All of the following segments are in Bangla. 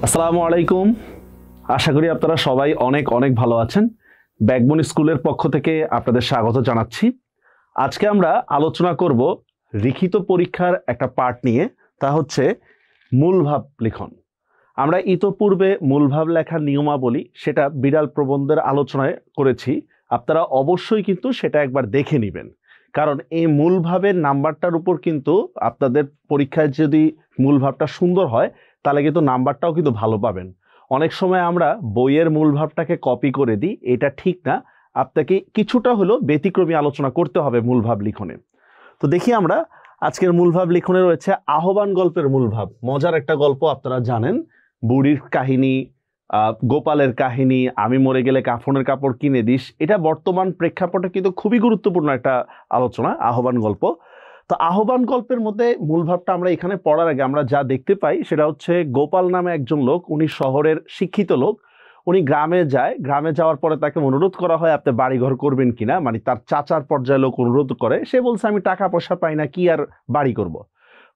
আসসালামু আলাইকুম। আশা করি আপনারা সবাই অনেক অনেক ভালো আছেন। ব্যাকবোন স্কুলের পক্ষ থেকে আপনাদের স্বাগত জানাচ্ছি। আজকে আমরা আলোচনা করব লিখিত পরীক্ষার একটা পার্ট নিয়ে, তা হচ্ছে মূলভাব লিখন। আমরা ইতোপূর্বে মূলভাব লেখার নিয়মাবলী সেটা বিড়াল প্রবন্ধের আলোচনায় করেছি। আপনারা অবশ্যই কিন্তু সেটা একবার দেখে নেবেন, কারণ এই মূলভাবের নাম্বারটার উপর কিন্তু আপনাদের পরীক্ষায় যদি মূলভাবটা সুন্দর হয় তাহলে কিন্তু নাম্বারটাও কিন্তু ভালো পাবেন। অনেক সময় আমরা বইয়ের মূলভাবটাকে কপি করে দিই, এটা ঠিক না। আপনাকে কিছুটা হলেও ব্যতিক্রমী আলোচনা করতে হবে মূলভাব লিখনে। তো দেখি আমরা আজকের মূলভাব লিখনে রয়েছে আহ্বান গল্পের মূলভাব। মজার একটা গল্প, আপনারা জানেন, বুড়ির কাহিনী, গোপালের কাহিনী, আমি মরে গেলে কাফনের কাপড় কিনে দিস। এটা বর্তমান প্রেক্ষাপটে কিন্তু খুবই গুরুত্বপূর্ণ একটা আলোচনা, আহ্বান গল্প। তো আহ্বান গল্পের মধ্যে মূলভাবটা আমরা এখানে পড়ার আগে আমরা যা দেখতে পাই সেটা হচ্ছে গোপাল নামে একজন লোক, উনি শহরের শিক্ষিত লোক। উনি গ্রামে যায়, গ্রামে যাওয়ার পরে তাকে অনুরোধ করা হয় আপনি বাড়িঘর করবেন কিনা, মানে তার চাচার পর্যায়ে লোক অনুরোধ করে। সে বলছে আমি টাকা পয়সা পাই না, কি আর বাড়ি করব।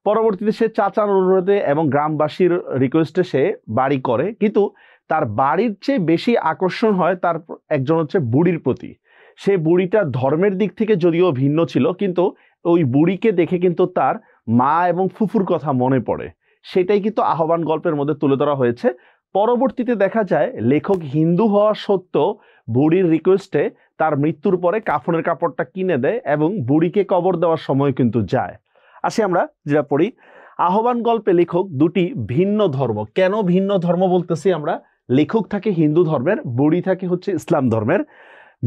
পরবর্তীতে সে চাচার অনুরোধে এবং গ্রামবাসীর রিকোয়েস্টে সে বাড়ি করে, কিন্তু তার বাড়ির চেয়ে বেশি আকর্ষণ হয় তার একজন হচ্ছে বুড়ির প্রতি। সে বুড়িটা ধর্মের দিক থেকে যদিও ভিন্ন ছিল, কিন্তু ওই বুড়িকে দেখে কিন্তু তার মা এবং ফুফুর কথা মনে পড়ে। সেটাই কিন্তু আহ্বান গল্পের মধ্যে তুলে ধরা হয়েছে। পরবর্তীতে দেখা যায় লেখক হিন্দু হওয়া সত্ত্বেও বুড়ির রিকোয়েস্টে তার মৃত্যুর পরে কাফনের কাপড়টা কিনে দেয় এবং বুড়িকে কবর দেওয়ার সময় কিন্তু যায়। আসি আমরা যেটা পড়ি, আহ্বান গল্পে লেখক দুটি ভিন্ন ধর্ম। কেন ভিন্ন ধর্ম বলতেছি আমরা? লেখক থাকে হিন্দু ধর্মের, বুড়ি থাকে হচ্ছে ইসলাম ধর্মের।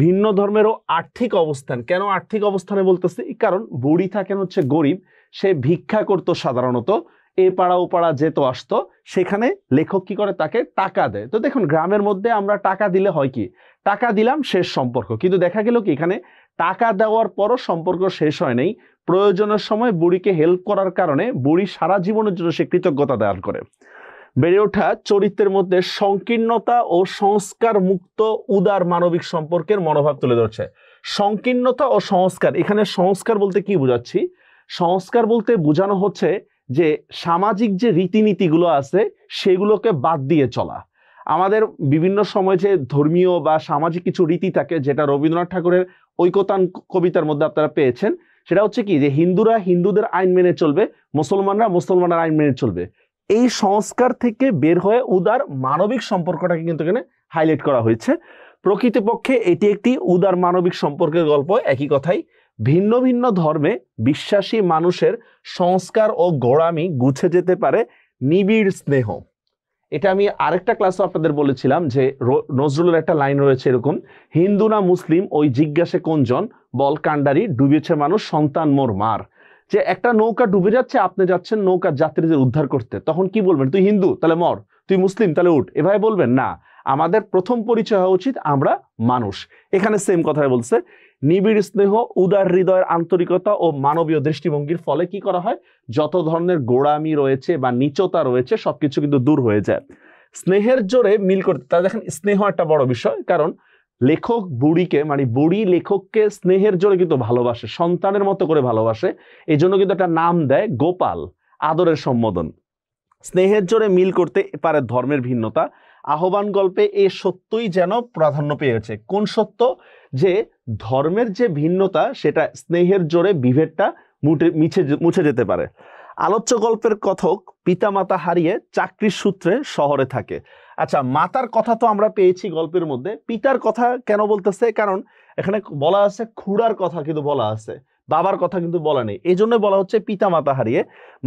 ভিন্ন ধর্মেরও আর্থিক অবস্থান। কেন আর্থিক অবস্থানে বলতেছি? কারণ বুড়ি থাকেন হচ্ছে গরিব, সে ভিক্ষা করতো সাধারণত, এ পাড়া ও পাড়া যেত আসতো, সেখানে লেখক কি করে তাকে টাকা দেয়। তো দেখুন, গ্রামের মধ্যে আমরা টাকা দিলে হয় কি, টাকা দিলাম শেষ সম্পর্ক, কিন্তু দেখা গেল কি এখানে টাকা দেওয়ার পরও সম্পর্ক শেষ হয় নাই। প্রয়োজনের সময় বুড়িকে হেল্প করার কারণে বুড়ি সারা জীবনের জন্য সে কৃতজ্ঞতা দান করে। বেড়ে ওঠা চরিত্রের মধ্যে সংকীর্ণতা ও সংস্কার মুক্ত উদার মানবিক সম্পর্কের মনোভাব তুলে ধরছে। সংকীর্ণতা ও সংস্কার, এখানে সংস্কার বলতে কি বোঝাচ্ছি? সংস্কার বলতে বোঝানো হচ্ছে যে সামাজিক যে রীতিনীতিগুলো আছে সেগুলোকে বাদ দিয়ে চলা। আমাদের বিভিন্ন সময় যে ধর্মীয় বা সামাজিক কিছু রীতি থাকে, যেটা রবীন্দ্রনাথ ঠাকুরের ঐকতান কবিতার মধ্যে আপনারা পেয়েছেন, সেটা হচ্ছে কি যে হিন্দুরা হিন্দুদের আইন মেনে চলবে, মুসলমানরা মুসলমানের আইন মেনে চলবে। এই সংস্কার থেকে বের হয়ে উদার মানবিক সম্পর্কটাকে কিন্তু এখানে হাইলাইট করা হয়েছে। প্রকৃতপক্ষে এটি একটি উদার মানবিক সম্পর্কের গল্প। একই কথাই ভিন্ন ভিন্ন ধর্মে বিশ্বাসী মানুষের সংস্কার ও গোঁড়ামি গুছে যেতে পারে নিবিড় স্নেহ। এটা আমি আরেকটা ক্লাসে আপনাদের বলেছিলাম যে নজরুলের একটা লাইন রয়েছে এরকম, হিন্দু না মুসলিম ওই জিজ্ঞাসে কোনজন, বল কান্ডারি ডুবেছে মানুষ সন্তান মোর মার। যে একটা নৌকা ডুবে যাচ্ছে, আপনি যাচ্ছেন নৌকার যাত্রীদের উদ্ধার করতে, তখন কি বলবেন? তুই হিন্দু তাহলে মর, তুই মুসলিম তাহলে উঠ, এভাবে বলবেন না। আমাদের প্রথম পরিচয় হওয়া উচিত আমরা মানুষ। এখানে সেম কথাই বলছে, নিবিড় স্নেহ, উদার হৃদয়ের আন্তরিকতা ও মানবীয় দৃষ্টিভঙ্গির ফলে কি করা হয়, যত ধরনের গোঁড়ামি রয়েছে বা নীচতা রয়েছে সবকিছু কিন্তু দূর হয়ে যায়। স্নেহের জোরে মিল করতে, তা দেখেন স্নেহ একটা বড় বিষয়, কারণ লেখক বুড়িকে, মানে বুড়ি লেখককে স্নেহের জোরে কিন্তু ভালোবাসে, সন্তানের মতো করে ভালোবাসে। এই জন্য কিন্তু একটা নাম দেয় গোপাল, আদরের সম্বোধন। স্নেহের জোরে মিল করতে পারে ধর্মের ভিন্নতা। আহ্বান গল্পে এ সত্যই যেন প্রাধান্য পেয়েছে। কোন সত্য? যে ধর্মের যে ভিন্নতা সেটা স্নেহের জোরে বিভেদটা মুছে যেতে পারে। আলোচ্য গল্পের কথক পিতামাতা হারিয়ে চাকরির সূত্রে শহরে থাকে। আচ্ছা, মাতার কথা তো আমরা পেয়েছি গল্পের মধ্যে, পিতার কথা কেন বলতেছে? কারণ এখানে বলা আছে খুড়ার কথা কিন্তু বলা আছে, বাবার কথা কিন্তু বলা নেই। এই জন্য বলা হচ্ছে পিতামাতা হারিয়ে।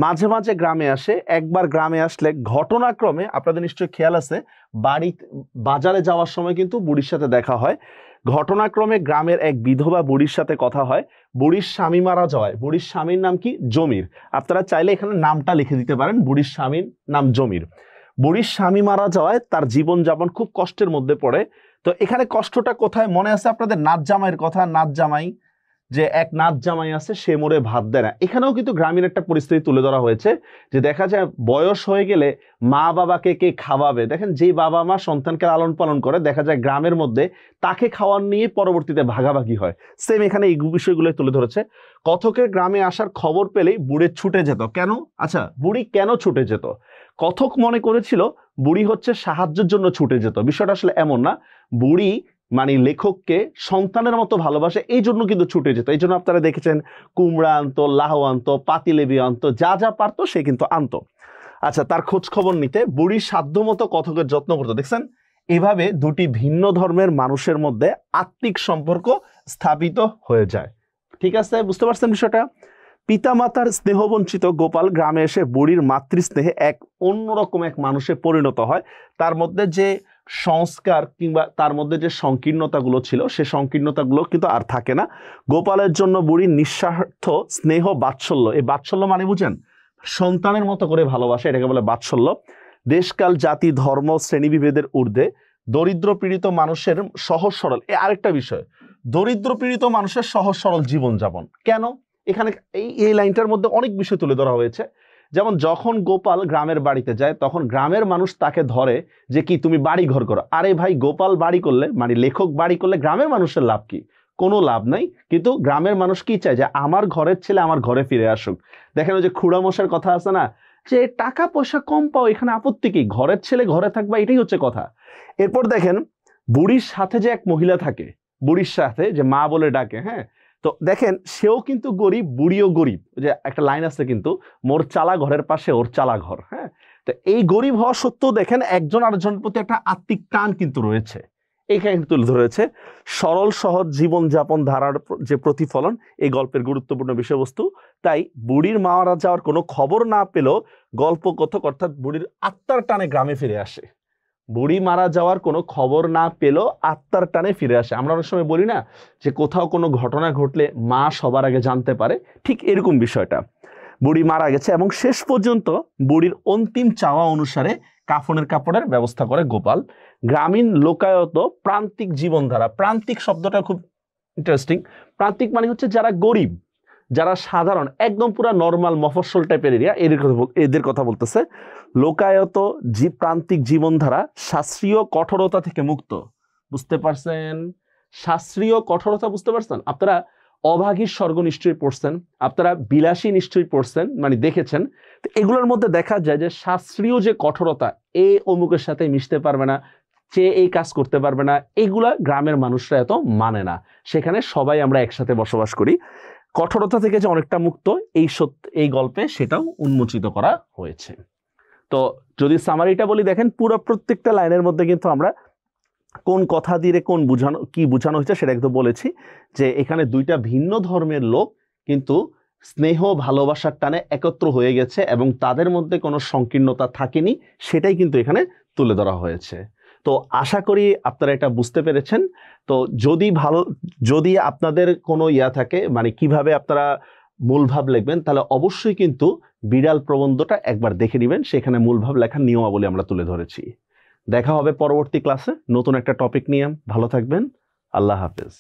মাঝে মাঝে গ্রামে আসে, একবার গ্রামে আসলে ঘটনাক্রমে আপনাদের নিশ্চয়ই খেয়াল আছে, বাজারে যাওয়ার সময় কিন্তু বুড়ির সাথে দেখা হয়। ঘটনাক্রমে গ্রামের এক বিধবা বুড়ির সাথে কথা হয়। বুড়ির স্বামী মারা যাওয়ায়, বুড়ির স্বামীর নাম কি? জমির। আপনারা চাইলে এখানে নামটা লিখে দিতে পারেন, বুড়ির স্বামীর নাম জমির। বুড়ির স্বামী মারা যাওয়ায় তার জীবনযাপন খুব কষ্টের মধ্যে পড়ে। তো এখানে কষ্টটা কোথায়? মনে আছে আপনাদের নাচ জামাইয়ের কথা, নাচ জামাই, যে এক নাচ জামাই আছে সে মোরে ভাত দেয় না। এখানেও কিন্তু গ্রামীণ একটা পরিস্থিতি তুলে ধরা হয়েছে, যে দেখা যায় বয়স হয়ে গেলে মা বাবাকে কে খাওয়াবে। দেখেন, যে বাবা মা সন্তানকে লালন পালন করে, দেখা যায় গ্রামের মধ্যে তাকে খাওয়ার নিয়ে পরবর্তীতে ভাগাভাগি হয়। সেম এখানে এই বিষয়গুলো তুলে ধরেছে। কথকের গ্রামে আসার খবর পেলেই বুড়ি ছুটে যেত। কেন? আচ্ছা, বুড়ি কেন ছুটে যেত? কথক মনে করেছিল বুড়ি হচ্ছে সাহায্যের জন্য ছুটে যেত। বিষয়টা আসলে এমন না। বুড়ি মানে লেখককে সন্তানের মতো ভালোবাসে, এই জন্য কিন্তু ছুটে যেত। এই জন্য আপনারা দেখেছেন কুমড়া আনতো, লাউ আনতো, পাতিলেবি আনতো, যা যা পারতো সে কিন্তু আনতো। আচ্ছা, তার খোঁজ খবর নিতে বুড়ির সাধ্যমতো কথকের যত্ন করতো। দেখছেন, এভাবে দুটি ভিন্ন ধর্মের মানুষের মধ্যে আত্মিক সম্পর্ক স্থাপিত হয়ে যায়। ঠিক আছে, বুঝতে পারছেন বিষয়টা? পিতামাতার স্নেহবঞ্চিত গোপাল গ্রামে এসে বুড়ির মাতৃস্নেহে এক অন্যরকম এক মানুষে পরিণত হয়। তার মধ্যে যে সংস্কার কিংবা তার মধ্যে যে সংকীর্ণতাগুলো ছিল, সে সংকীর্ণতাগুলো কিন্তু আর থাকে না। গোপালের জন্য বুড়ির নিঃস্বার্থ স্নেহ বাৎসল্য, এই বাৎসল্য মানে বুঝেন সন্তানের মতো করে ভালোবাসা, এটাকে বলে বাৎসল্য। দেশকাল জাতি ধর্ম শ্রেণীবিভেদের ঊর্ধ্বে দরিদ্র পীড়িত মানুষের সহজ সরল, এ আরেকটা বিষয়, দরিদ্র পীড়িত মানুষের সহজ সরল জীবনযাপন। কেন? এখানে এই লাইনটার মধ্যে অনেক বিষয় তুলে ধরা হয়েছে। যেমন যখন গোপাল গ্রামের বাড়িতে যায় তখন গ্রামের মানুষ তাকে ধরে যে কি তুমি বাড়ি ঘর করো। আরে ভাই, গোপাল বাড়ি করলে মানে লেখক বাড়ি করলে গ্রামের মানুষের লাভ কি? কোনো লাভ নাই। কিন্তু গ্রামের মানুষ কি চায়? যে আমার ঘরের ছেলে আমার ঘরে ফিরে আসুক। দেখেন ওই যে খুড়ামশার কথা আছে না, যে টাকা পয়সা কম পাও এখানে আপত্তি কি, ঘরের ছেলে ঘরে থাকবা, এটাই হচ্ছে কথা। এরপর দেখেন বুড়ির সাথে যে এক মহিলা থাকে, বুড়ির সাথে যে মা বলে ডাকে, হ্যাঁ, তো দেখেন সেও কিন্তু গরিব, বুড়িও গরিব। যে একটা লাইন আছে কিন্তু, মোর চালা ঘরের পাশে ওর চালা ঘর। হ্যাঁ, তো এই গরিব হওয়া সত্ত্বেও দেখেন একজন আরেকজনের প্রতি একটা আত্মিক টান কিন্তু রয়েছে। এখানে তুলে ধরেছে সরল সহজ জীবনযাপন ধারার যে প্রতিফলন এই গল্পের গুরুত্বপূর্ণ বিষয়বস্তু। তাই বুড়ির মারা যাওয়ার কোনো খবর না পেলেও গল্পকথক অর্থাৎ বুড়ির আত্মার টানে গ্রামে ফিরে আসে। বুড়ি মারা যাওয়ার কোনো খবর না পেলেও আত্মার টানে ফিরে আসে। আমরা অনেক সময় বলি না যে কোথাও কোনো ঘটনা ঘটলে মা সবার আগে জানতে পারে, ঠিক এরকম বিষয়টা। বুড়ি মারা গেছে এবং শেষ পর্যন্ত বুড়ির অন্তিম চাওয়া অনুসারে কাফনের কাপড়ের ব্যবস্থা করে গোপাল। গ্রামীণ লোকায়ত প্রান্তিক জীবনধারা, প্রান্তিক শব্দটা খুব ইন্টারেস্টিং। প্রান্তিক মানে হচ্ছে যারা গরিব, যারা সাধারণ, একদম পুরা নর্মাল মফস্বল টাইপের এরিয়া, এদের কথা বলতেছে। লোকায়ত প্রান্তিক জীবনধারা শাস্ত্রীয় কঠোরতা থেকে মুক্ত। বুঝতে পারছেন? শাস্ত্রীয় কঠোরতা বুঝতে পারছেন? আপনারা অভাগীর স্বর্গ নিশ্চয়ই পড়ছেন, আপনারা বিলাসী নিশ্চয়ই পড়ছেন, মানে দেখেছেন। তো এগুলোর মধ্যে দেখা যায় যে শাস্ত্রীয় যে কঠোরতা, এ অমুকের সাথে মিশতে পারবে না, সে এই কাজ করতে পারবে না, এগুলা গ্রামের মানুষরা এত মানে না। সেখানে সবাই আমরা একসাথে বসবাস করি। কঠোরতা থেকে যে অনেকটা মুক্ত, এই গল্পে সেটাও উন্মোচিত করা হয়েছে। তো যদি সামারিটা বলি, দেখেন পুরো প্রত্যেকটা লাইনের মধ্যে কিন্তু আমরা কোন কথা দিয়ে কোন কি বোঝানো হয়েছে সেটা একদম বলেছি। যে এখানে দুইটা ভিন্ন ধর্মের লোক কিন্তু স্নেহ ভালোবাসার টানে একত্র হয়ে গেছে এবং তাদের মধ্যে কোনো সংকীর্ণতা থাকেনি, সেটাই কিন্তু এখানে তুলে ধরা হয়েছে। তো আশা করি আপনারা এটা বুঝতে পেরেছেন। তো যদি আপনাদের কোনো থাকে মানে কিভাবে আপনারা মূলভাব লিখবেন, তাহলে অবশ্যই কিন্তু বিড়াল প্রবন্ধটা একবার দেখে নেবেন। সেখানে মূলভাব লেখার নিয়মাবলী আমরা তুলে ধরেছি। দেখা হবে পরবর্তী ক্লাসে নতুন একটা টপিক নিয়ে। ভালো থাকবেন। আল্লাহ হাফেজ।